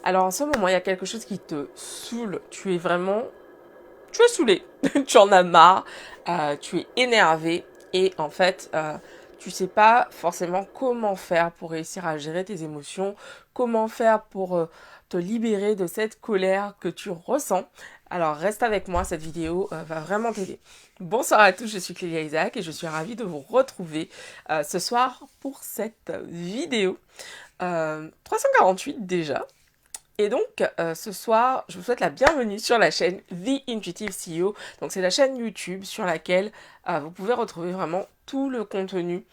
Alors en ce moment, il y a quelque chose qui te saoule. Tu es saoulé. Tu en as marre. Tu es énervé. Et en fait, tu sais pas forcément comment faire pour réussir à gérer tes émotions. Comment faire pour te libérer de cette colère que tu ressens. Alors reste avec moi, cette vidéo va vraiment t'aider. Bonsoir à tous, je suis Clélia Isaac et je suis ravie de vous retrouver ce soir pour cette vidéo. 348 déjà. Et donc, ce soir, je vous souhaite la bienvenue sur la chaîne The Intuitive CEO. Donc, c'est la chaîne YouTube sur laquelle vous pouvez retrouver vraiment tout le contenu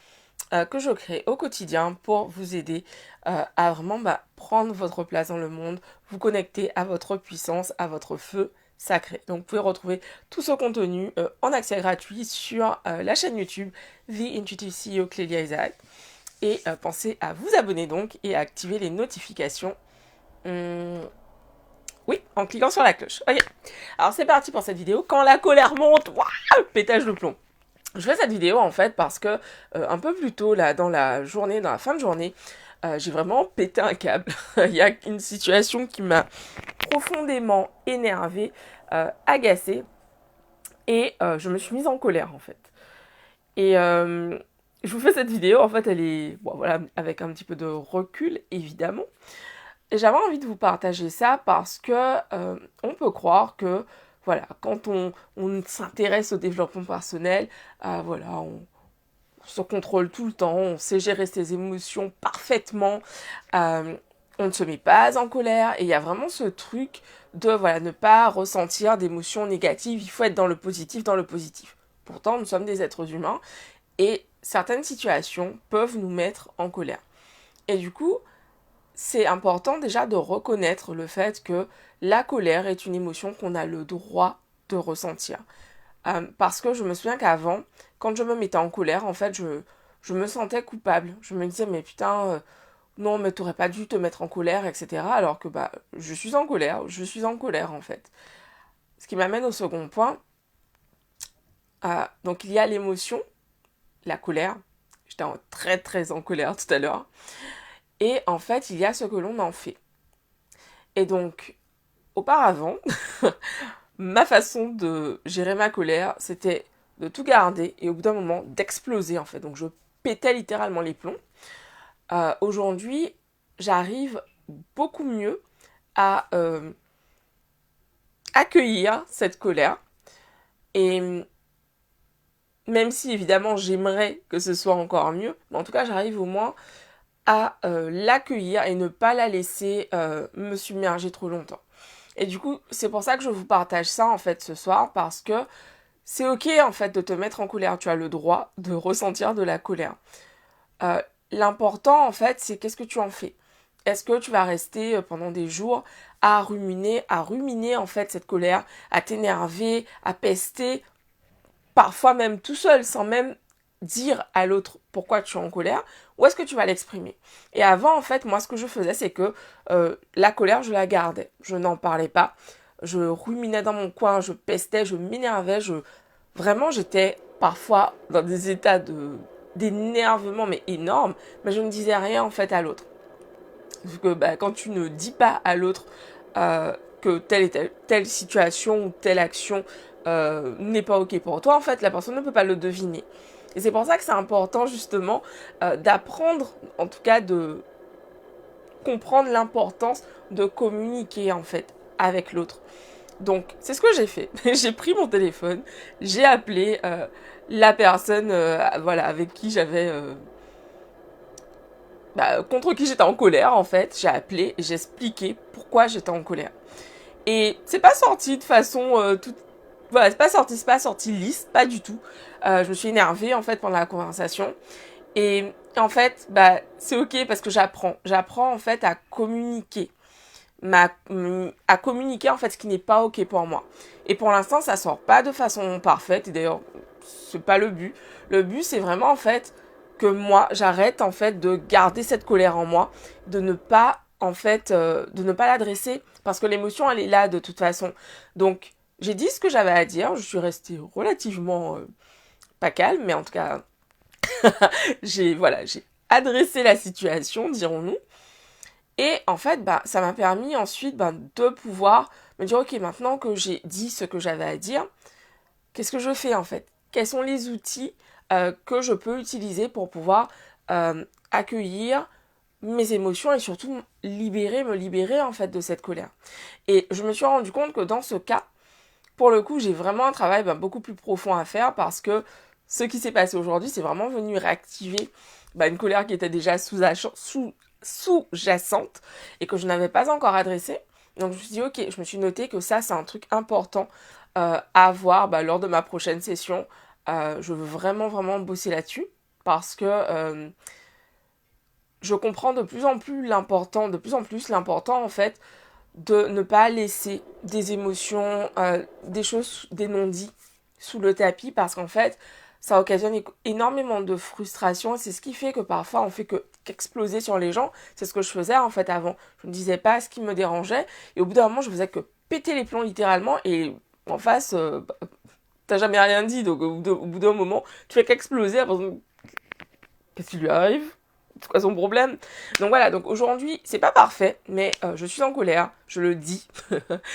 que je crée au quotidien pour vous aider à vraiment prendre votre place dans le monde, vous connecter à votre puissance, à votre feu sacré. Donc, vous pouvez retrouver tout ce contenu en accès gratuit sur la chaîne YouTube The Intuitive CEO Clélia Isaac. Et pensez à vous abonner donc et à activer les notifications. Oui, en cliquant sur la cloche. Ok. Alors c'est parti pour cette vidéo. Quand la colère monte, waouh, pétage de plomb. Je fais cette vidéo en fait parce que un peu plus tôt là dans la journée, dans la fin de journée, j'ai vraiment pété un câble. Il y a une situation qui m'a profondément énervée, agacée, et je me suis mise en colère en fait. Et je vous fais cette vidéo, en fait elle est, bon voilà, avec un petit peu de recul évidemment. Et j'avais envie de vous partager ça parce que on peut croire que voilà, quand on s'intéresse au développement personnel, voilà, on se contrôle tout le temps, on sait gérer ses émotions parfaitement, euh, on ne se met pas en colère et il y a vraiment ce truc de voilà, ne pas ressentir d'émotions négatives, il faut être dans le positif, dans le positif. Pourtant, nous sommes des êtres humains et certaines situations peuvent nous mettre en colère. Et du coup, c'est important déjà de reconnaître le fait que la colère est une émotion qu'on a le droit de ressentir. Parce que je me souviens qu'avant, quand je me mettais en colère, en fait, je me sentais coupable. Je me disais, mais putain, non, mais t'aurais pas dû te mettre en colère, etc. Alors que je suis en colère en fait. Ce qui m'amène au second point. Donc il y a l'émotion, la colère. J'étais très très en colère tout à l'heure. Et en fait, il y a ce que l'on en fait. Et donc, auparavant, ma façon de gérer ma colère, c'était de tout garder et au bout d'un moment d'exploser en fait. Donc je pétais littéralement les plombs. Aujourd'hui, j'arrive beaucoup mieux à accueillir cette colère. Et même si évidemment j'aimerais que ce soit encore mieux, mais en tout cas j'arrive au moins à l'accueillir et ne pas la laisser me submerger trop longtemps. Et du coup, c'est pour ça que je vous partage ça en fait ce soir, parce que c'est ok en fait de te mettre en colère, tu as le droit de ressentir de la colère. Euh, L'important en fait, c'est qu'est-ce que tu en fais. Est-ce que tu vas rester pendant des jours à ruminer en fait cette colère, à t'énerver, à pester, parfois même tout seul, sans même dire à l'autre pourquoi tu es en colère, ou est-ce que tu vas l'exprimer? Et avant, en fait, moi, ce que je faisais, c'est que la colère, je la gardais. Je n'en parlais pas. Je ruminais dans mon coin, je pestais, je m'énervais, vraiment, j'étais parfois dans des états d'énervement, mais énormes, mais je ne disais rien, en fait, à l'autre. Parce que quand tu ne dis pas à l'autre que telle et telle situation ou telle action n'est pas ok pour toi, en fait, la personne ne peut pas le deviner. Et c'est pour ça que c'est important, justement, d'apprendre, en tout cas, de comprendre l'importance de communiquer, en fait, avec l'autre. Donc, c'est ce que j'ai fait. J'ai pris mon téléphone, j'ai appelé la personne voilà, avec qui j'avais contre qui j'étais en colère en fait. J'ai appelé et j'ai expliqué pourquoi j'étais en colère. Et c'est pas sorti de façon toute... Voilà, c'est pas sorti lisse, pas du tout. Je me suis énervée en fait pendant la conversation. Et en fait, c'est ok parce que j'apprends. J'apprends en fait à communiquer. À communiquer en fait ce qui n'est pas ok pour moi. Et pour l'instant, ça sort pas de façon parfaite. Et d'ailleurs, c'est pas le but. Le but, c'est vraiment en fait que moi, j'arrête en fait de garder cette colère en moi, de ne pas en fait, de ne pas l'adresser parce que l'émotion, elle est là de toute façon. Donc, j'ai dit ce que j'avais à dire. Je suis restée relativement pas calme, mais en tout cas, j'ai adressé la situation, dirons-nous. Et en fait, bah, ça m'a permis ensuite de pouvoir me dire, ok, maintenant que j'ai dit ce que j'avais à dire, qu'est-ce que je fais en fait? Quels sont les outils que je peux utiliser pour pouvoir accueillir mes émotions et surtout me libérer en fait de cette colère. Et je me suis rendu compte que dans ce cas, pour le coup, j'ai vraiment un travail beaucoup plus profond à faire parce que ce qui s'est passé aujourd'hui, c'est vraiment venu réactiver une colère qui était déjà sous-jacente et que je n'avais pas encore adressée. Donc je me suis dit, ok, je me suis noté que ça, c'est un truc important à voir lors de ma prochaine session. Je veux vraiment, vraiment bosser là-dessus parce que je comprends de plus en plus l'important en fait de ne pas laisser des émotions, des choses, des non-dits sous le tapis parce qu'en fait, ça occasionne énormément de frustration et c'est ce qui fait que parfois on fait qu'exploser sur les gens. C'est ce que je faisais en fait avant. Je ne disais pas ce qui me dérangeait et au bout d'un moment, je faisais que péter les plombs littéralement et en face, t'as jamais rien dit donc au bout d'un moment, tu fais qu'exploser. Qu'est-ce qui lui arrive? C'est quoi son problème? Donc voilà, donc aujourd'hui, c'est pas parfait, mais je suis en colère, je le dis.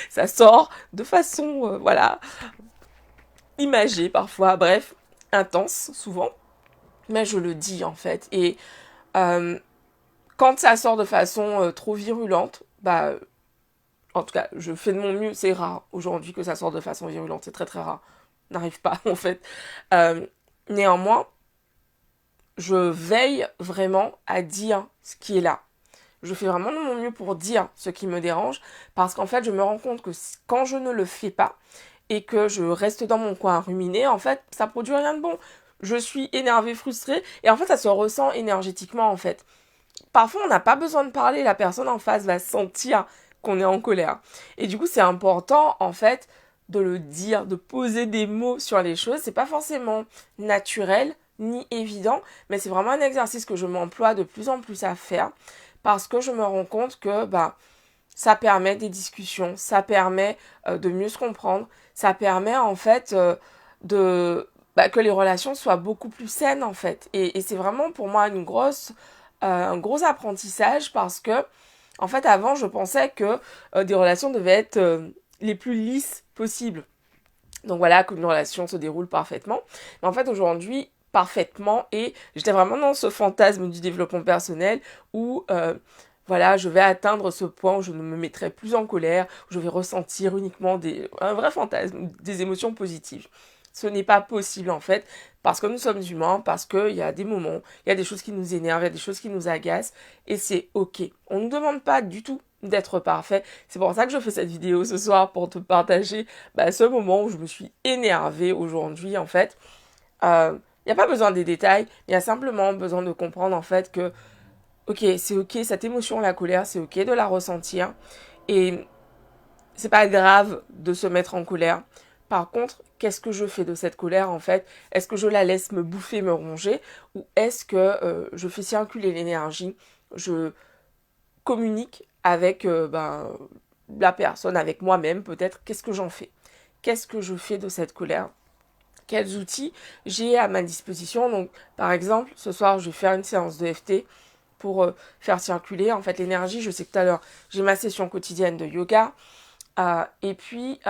Ça sort de façon, imagée parfois, bref, intense souvent. Mais je le dis en fait. Et euh, quand ça sort de façon trop virulente, en tout cas, je fais de mon mieux. C'est rare aujourd'hui que ça sorte de façon virulente, c'est très très rare. N'arrive pas en fait. Néanmoins, je veille vraiment à dire ce qui est là. Je fais vraiment de mon mieux pour dire ce qui me dérange parce qu'en fait, je me rends compte que quand je ne le fais pas et que je reste dans mon coin à ruminer, en fait, ça produit rien de bon. Je suis énervée, frustrée et en fait, ça se ressent énergétiquement en fait. Parfois, on n'a pas besoin de parler, la personne en face va sentir qu'on est en colère. Et du coup, c'est important en fait de le dire, de poser des mots sur les choses. C'est pas forcément naturel ni évident, mais c'est vraiment un exercice que je m'emploie de plus en plus à faire parce que je me rends compte que ça permet des discussions, ça permet de mieux se comprendre, ça permet en fait de que les relations soient beaucoup plus saines en fait. Et c'est vraiment pour moi un gros apprentissage parce que en fait avant je pensais que des relations devaient être les plus lisses possibles. Donc voilà, qu'une relation se déroule parfaitement. Mais en fait aujourd'hui, parfaitement, et j'étais vraiment dans ce fantasme du développement personnel où je vais atteindre ce point où je ne me mettrai plus en colère, où je vais ressentir uniquement un vrai fantasme, des émotions positives. Ce n'est pas possible en fait, parce que nous sommes humains, parce qu'il y a des moments, il y a des choses qui nous énervent, il y a des choses qui nous agacent, et c'est ok. On ne nous demande pas du tout d'être parfait. C'est pour ça que je fais cette vidéo ce soir, pour te partager ce moment où je me suis énervée aujourd'hui en fait. Il n'y a pas besoin des détails, il y a simplement besoin de comprendre en fait que ok, c'est ok, cette émotion, la colère, c'est ok de la ressentir. Et c'est pas grave de se mettre en colère. Par contre, qu'est-ce que je fais de cette colère en fait? Est-ce que je la laisse me bouffer, me ronger? Ou est-ce que je fais circuler l'énergie? Je communique avec la personne, avec moi-même peut-être. Qu'est-ce que j'en fais? Qu'est-ce que je fais de cette colère? Quels outils j'ai à ma disposition? Donc, par exemple, ce soir, je vais faire une séance de FT pour faire circuler en fait l'énergie. Je sais que tout à l'heure, j'ai ma session quotidienne de yoga. Et puis,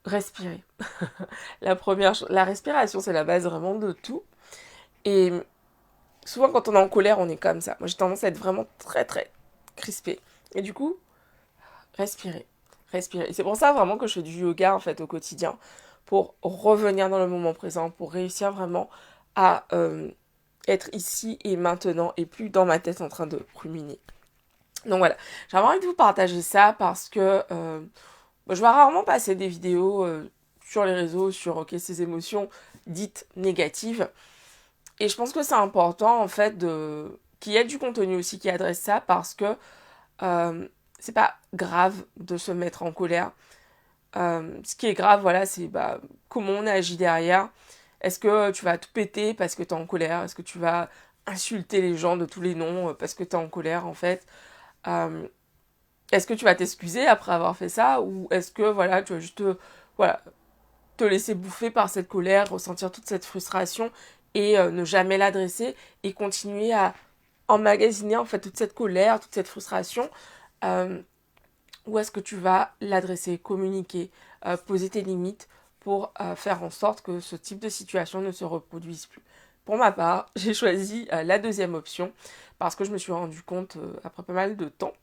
respirer. La respiration, c'est la base vraiment de tout. Et souvent, quand on est en colère, on est comme ça. Moi, j'ai tendance à être vraiment très, très crispée. Et du coup, respirer. Respirer. Et c'est pour ça vraiment que je fais du yoga, en fait, au quotidien. Pour revenir dans le moment présent, pour réussir vraiment à être ici et maintenant et plus dans ma tête en train de ruminer. Donc voilà, j'avais envie de vous partager ça parce que je vais rarement passer des vidéos sur les réseaux sur ces émotions dites négatives. Et je pense que c'est important en fait qu'il y ait du contenu aussi qui adresse ça parce que c'est pas grave de se mettre en colère. Ce qui est grave, voilà, c'est comment on agit derrière. Est-ce que tu vas tout péter parce que tu es en colère? Est-ce que tu vas insulter les gens de tous les noms parce que tu es en colère en fait? Est-ce que tu vas t'excuser après avoir fait ça? Ou est-ce que tu vas juste te laisser bouffer par cette colère, ressentir toute cette frustration et ne jamais l'adresser et continuer à emmagasiner en fait toute cette colère, toute cette frustration. Où est-ce que tu vas l'adresser, communiquer, poser tes limites pour faire en sorte que ce type de situation ne se reproduise plus. Pour ma part, j'ai choisi la deuxième option parce que je me suis rendu compte après pas mal de temps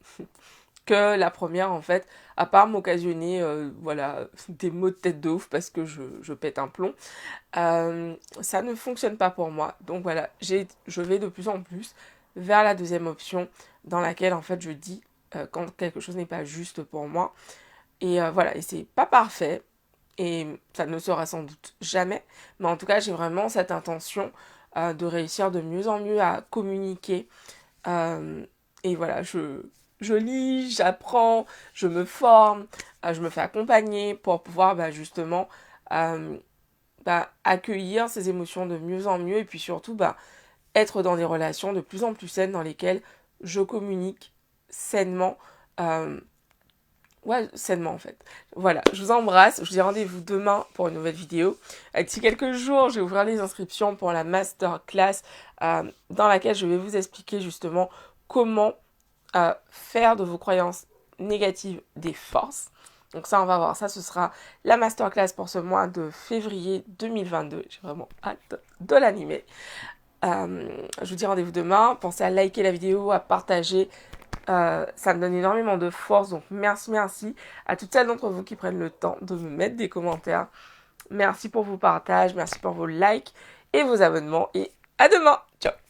que la première, en fait, à part m'occasionner voilà, des maux de tête de ouf parce que je pète un plomb, ça ne fonctionne pas pour moi. Donc voilà, je vais de plus en plus vers la deuxième option dans laquelle, en fait, je dis quand quelque chose n'est pas juste pour moi. Et voilà, et c'est pas parfait, et ça ne le sera sans doute jamais, mais en tout cas, j'ai vraiment cette intention de réussir de mieux en mieux à communiquer. Euh, et voilà, je lis, j'apprends, je me forme, je me fais accompagner pour pouvoir justement euh, accueillir ces émotions de mieux en mieux et puis surtout être dans des relations de plus en plus saines dans lesquelles je communique sainement. euh, Ouais, sainement en fait. Voilà, je vous embrasse. Je vous dis rendez-vous demain pour une nouvelle vidéo. D'ici quelques jours, je vais ouvrir les inscriptions pour la masterclass dans laquelle je vais vous expliquer justement comment faire de vos croyances négatives des forces. Donc ça, on va voir. Ça, ce sera la masterclass pour ce mois de février 2022. J'ai vraiment hâte de l'animer. Je vous dis rendez-vous demain. Pensez à liker la vidéo, à partager. Ça me donne énormément de force, donc merci à toutes celles d'entre vous qui prennent le temps de me mettre des commentaires. Merci pour vos partages, merci pour vos likes et vos abonnements et à demain. Ciao.